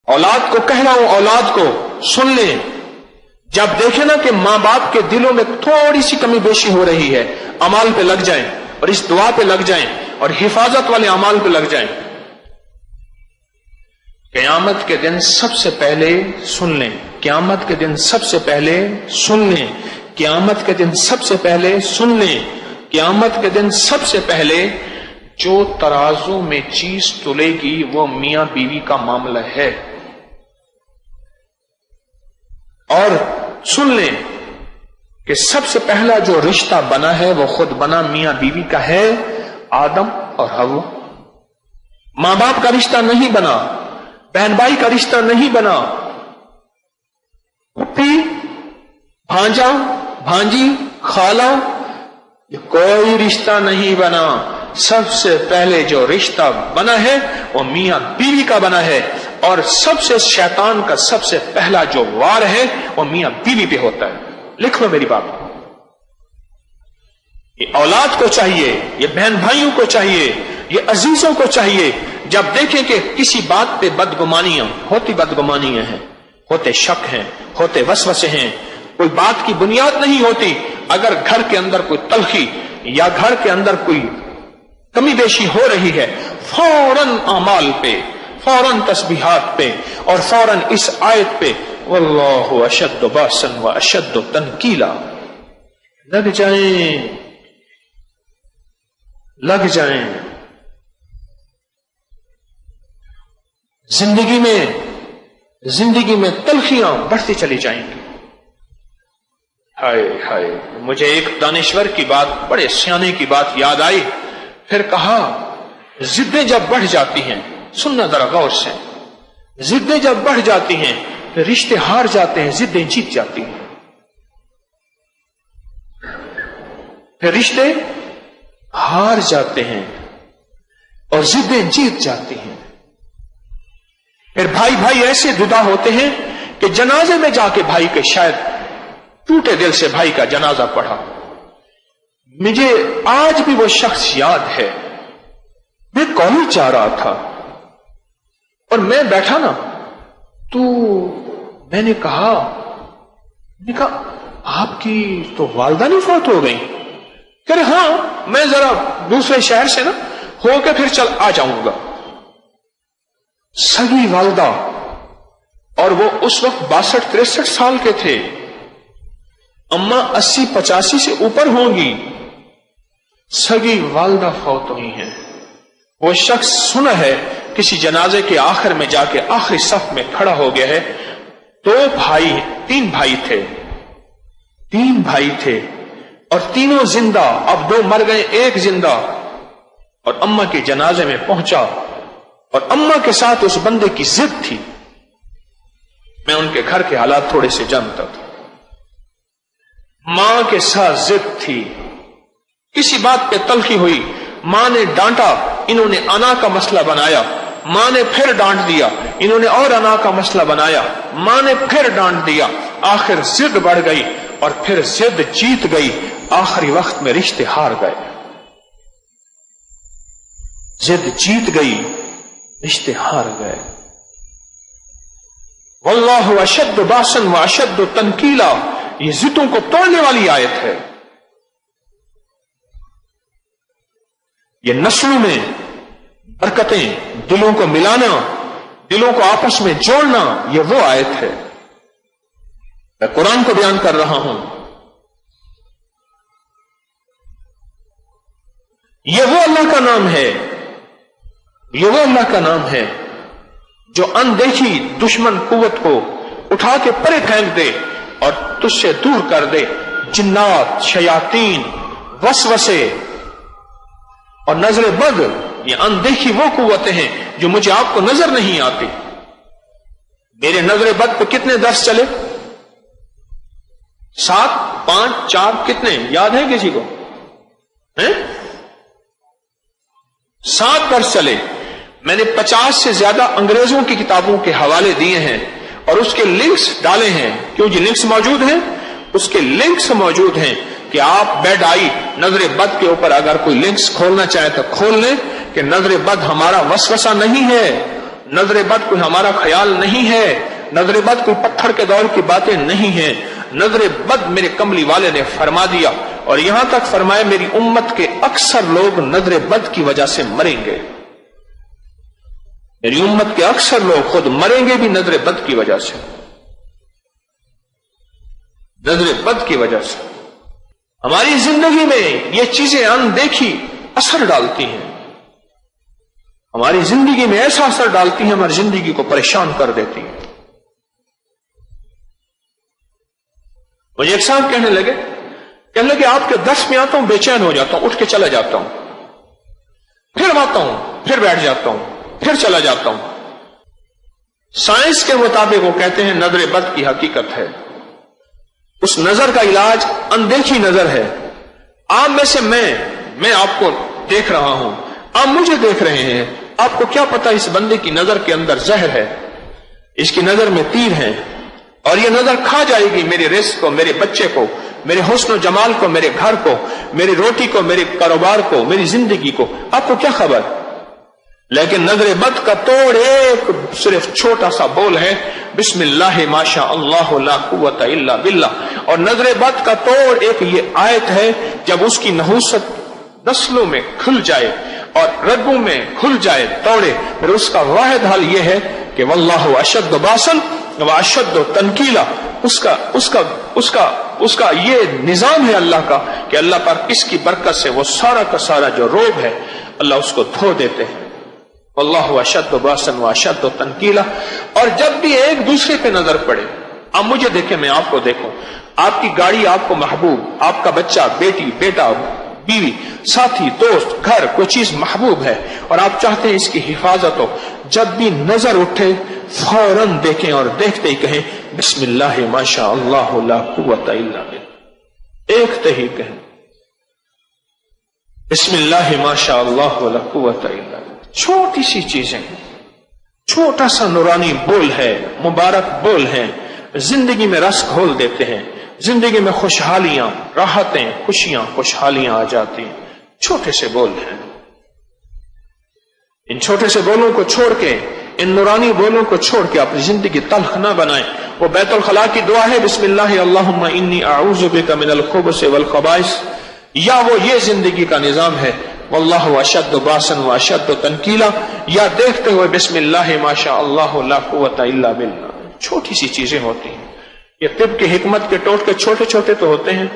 औलाद को कह रहा हूं, औलाद को सुन लें, जब देखें ना कि मां बाप के दिलों में थोड़ी सी कमी बेशी हो रही है, अमाल पे लग जाएं और इस दुआ पे लग जाएं और हिफाजत वाले अमाल पे लग जाएं। क़यामत के दिन सबसे पहले सुन लें, क़यामत के दिन सबसे पहले सुन लें, क़यामत के दिन सबसे पहले सुन लें, क़यामत के दिन सबसे पहले जो तराजू में चीज तुलेगी वो मियां बीवी का मामला है। और सुन लें कि सबसे पहला जो रिश्ता बना है वो खुद बना मियां बीवी का है, आदम और हव्वा। मां बाप का रिश्ता नहीं बना, बहन भाई का रिश्ता नहीं बना, पति, भांजा, भांजी, खाला, ये कोई रिश्ता नहीं बना। सबसे पहले जो रिश्ता बना है वो मियां बीवी का बना है, और सबसे शैतान का सबसे पहला जो वार है वो मियां बीवी पे होता है। लिख लो मेरी बात, ये औलाद को चाहिए, ये बहन भाइयों को चाहिए, ये अजीजों को चाहिए, जब देखें कि किसी बात पे बदगुमानियां होती, बदगुमानियां हैं, होते शक हैं, होते वसवसे हैं, कोई बात की बुनियाद नहीं होती, अगर घर के अंदर कोई तलखी या घर के अंदर कोई कमी बेशी हो रही है, फौरन अमाल पे, फौरन तस्बीहात पे और फौरन इस आयत पे वल्लाहु अशद्दु बासन व अशद्दु तनकीला लग जाएं, लग जाएं। जिंदगी में तलखियां बढ़ती चली जाएंगी। हाय हाय, मुझे एक दानिश्वर की बात, बड़े सियाने की बात याद आई। फिर कहा, जिद्दें जब बढ़ जाती हैं, सुनना जरा गौर से, जिद्दें जब बढ़ जाती हैं फिर रिश्ते हार जाते हैं, जिद्दें जीत जाती हैं। फिर रिश्ते हार जाते हैं और जिद्दें जीत जाती हैं। फिर भाई भाई ऐसे जुदा होते हैं कि जनाजे में जाके भाई के शायद टूटे दिल से भाई का जनाजा पढ़ा। मुझे आज भी वो शख्स याद है, मैं कॉलेज जा रहा था और मैं बैठा ना, तो मैंने कहा आपकी तो वालदा नहीं फौत हो गई? कह रहे हाँ, मैं जरा दूसरे शहर से ना होकर फिर चल आ जाऊंगा। सगी वालदा, और वो उस वक्त 62-63 साल के थे, अम्मा 80-85 से ऊपर होंगी, सगी वालदा फौत हुई हैं। वो शख्स सुना है किसी जनाजे के आखिर में जाके आखिरी सफ में खड़ा हो गया है। तीन भाई थे और तीनों जिंदा, अब 2 मर गए, 1 जिंदा। और अम्मा के जनाजे में पहुंचा और अम्मा के साथ उस बंदे की जिद थी। मैं उनके घर के हालात थोड़े से जानता था। मां के साथ जिद थी, किसी बात पे तलखी हुई, मां ने डांटा, इन्होंने अना का मसला बनाया, मां ने फिर डांट दिया, इन्होंने और अना का मसला बनाया, मां ने फिर डांट दिया, आखिर जिद बढ़ गई और फिर जिद जीत गई। आखिरी वक्त में रिश्ते हार गए, जिद जीत गई, रिश्ते हार गए। वल्लाहु अशद्दु बासन व अशद्दु तनकीला, ये जिद्दों को तोड़ने वाली आयत है। ये नस्लों में बरकतें, दिलों को मिलाना, दिलों को आपस में जोड़ना, ये वो आयत है। मैं कुरान को बयान कर रहा हूं। ये वो अल्लाह का नाम है, ये वो अल्लाह का नाम है जो अनदेखी दुश्मन कुव्वत को उठा के परे फेंक दे और तुझसे दूर कर दे। जिन्नात, शयातीन, वसवसे और नजर बद, ये अनदेखी वो कुव्वतें हैं जो मुझे आपको नजर नहीं आती। मेरे नजर बद पे कितने दर्स चले? 7, 5, 4 कितने याद है किसी को? हैं? 7 दर्स चले। मैंने 50 से ज्यादा अंग्रेजों की किताबों के हवाले दिए हैं और उसके लिंक्स डाले हैं। क्यों जी? लिंक्स मौजूद हैं, उसके लिंक्स मौजूद हैं कि आप बेड आई नजर बद के ऊपर अगर कोई लिंक्स खोलना चाहे तो खोल लें कि नजर बद हमारा वसवसा नहीं है, نظر بد کوئی ہمارا خیال نہیں ہے، نظر بد کوئی پتھر کے دور کی باتیں نہیں ہیں، نظر بد میرے کملی والے نے فرما دیا، اور یہاں تک فرمایا میری امت کے اکثر لوگ نظر بد کی وجہ سے مریں گے، میری امت کے اکثر لوگ خود مریں گے بھی نظر بد کی وجہ سے، نظر بد کی وجہ سے۔ ہماری زندگی میں یہ چیزیں اندیکھی اثر ڈالتی ہیں، ہماری زندگی میں ایسا اثر ڈالتی ہیں، ہماری زندگی کو پریشان کر دیتی ہیں۔ مجھے ایک صاحب کہنے لگے آپ کے درس میں آتا ہوں بے چین ہو جاتا ہوں، اٹھ کے چلا جاتا ہوں، پھر آتا ہوں، پھر بیٹھ جاتا ہوں، پھر چلا جاتا ہوں۔ سائنس کے مطابق وہ کہتے ہیں نظر بد کی حقیقت ہے، اس نظر کا علاج اندیکھی نظر ہے۔ آپ میں سے میں آپ کو دیکھ رہا ہوں، آپ مجھے دیکھ رہے ہیں، آپ کو کیا پتا اس بندے کی نظر کے اندر زہر ہے، اس کی نظر میں تیر ہے، اور یہ نظر کھا جائے گی میرے رزق کو، میرے بچے کو، میرے حسن و جمال کو، میرے گھر کو، میری روٹی کو، میرے کاروبار کو، میری زندگی کو، آپ کو کیا خبر؟ لیکن نظر بد کا توڑ ایک صرف چھوٹا سا بول ہے، بسم اللہ ما شاء اللہ لا قوت الا باللہ، اور نظر بد کا توڑ ایک یہ آیت ہے، جب اس کی نحوست نسلوں میں کھل جائے اور رگوں میں کھل جائے توڑے، پھر اس کا واحد حل یہ ہے کہ واللہ اشد باسن واشد تنکیلا، اس کا یہ نظام ہے اللہ کا کہ اللہ پر اس کی برکت سے وہ سارا کا سارا جو روب ہے اللہ اس کو دھو دیتے ہیں۔ واللہ اشد باسن واشد تنکیلا۔ اور جب بھی ایک دوسرے پہ نظر پڑے، آپ مجھے دیکھیں میں آپ کو دیکھوں، آپ کی گاڑی آپ کو محبوب، آپ کا بچہ، بیٹی، بیٹا، بیوی، ساتھی، دوست، گھر، کوئی چیز محبوب ہے اور آپ چاہتے ہیں اس کی حفاظت ہو، جب بھی نظر اٹھے فوراً دیکھیں اور دیکھتے ہی کہیں بسم اللہ ما شاء اللہ لا قوت الا باللہ، ایک ہی کہیں بسم اللہ ما شاء اللہ لا قوت الا باللہ۔ چھوٹی سی چیزیں، چھوٹا سا نورانی بول ہے، مبارک بول ہیں، زندگی میں رس گھول دیتے ہیں، زندگی میں خوشحالیاں، راحتیں، خوشیاں، خوشحالیاں آ جاتی ہیں، چھوٹے سے بول ہیں۔ ان چھوٹے سے بولوں کو چھوڑ کے، ان نورانی بولوں کو چھوڑ کے اپنی زندگی تلخ نہ بنائیں۔ وہ بیت الخلاء کی دعا ہے بسم اللہ اللہم انی اعوذ بک من الخبث والخبائث، یا وہ یہ زندگی کا نظام ہے واللہ اشد باسن واشد تنکیلا، یا دیکھتے ہوئے بسم اللہ ما شاء اللہ لا قوت الا باللہ۔ چھوٹی سی چیزیں ہوتی ہیں، یہ طب کی حکمت کے ٹوٹکے چھوٹے چھوٹے تو ہوتے ہیں،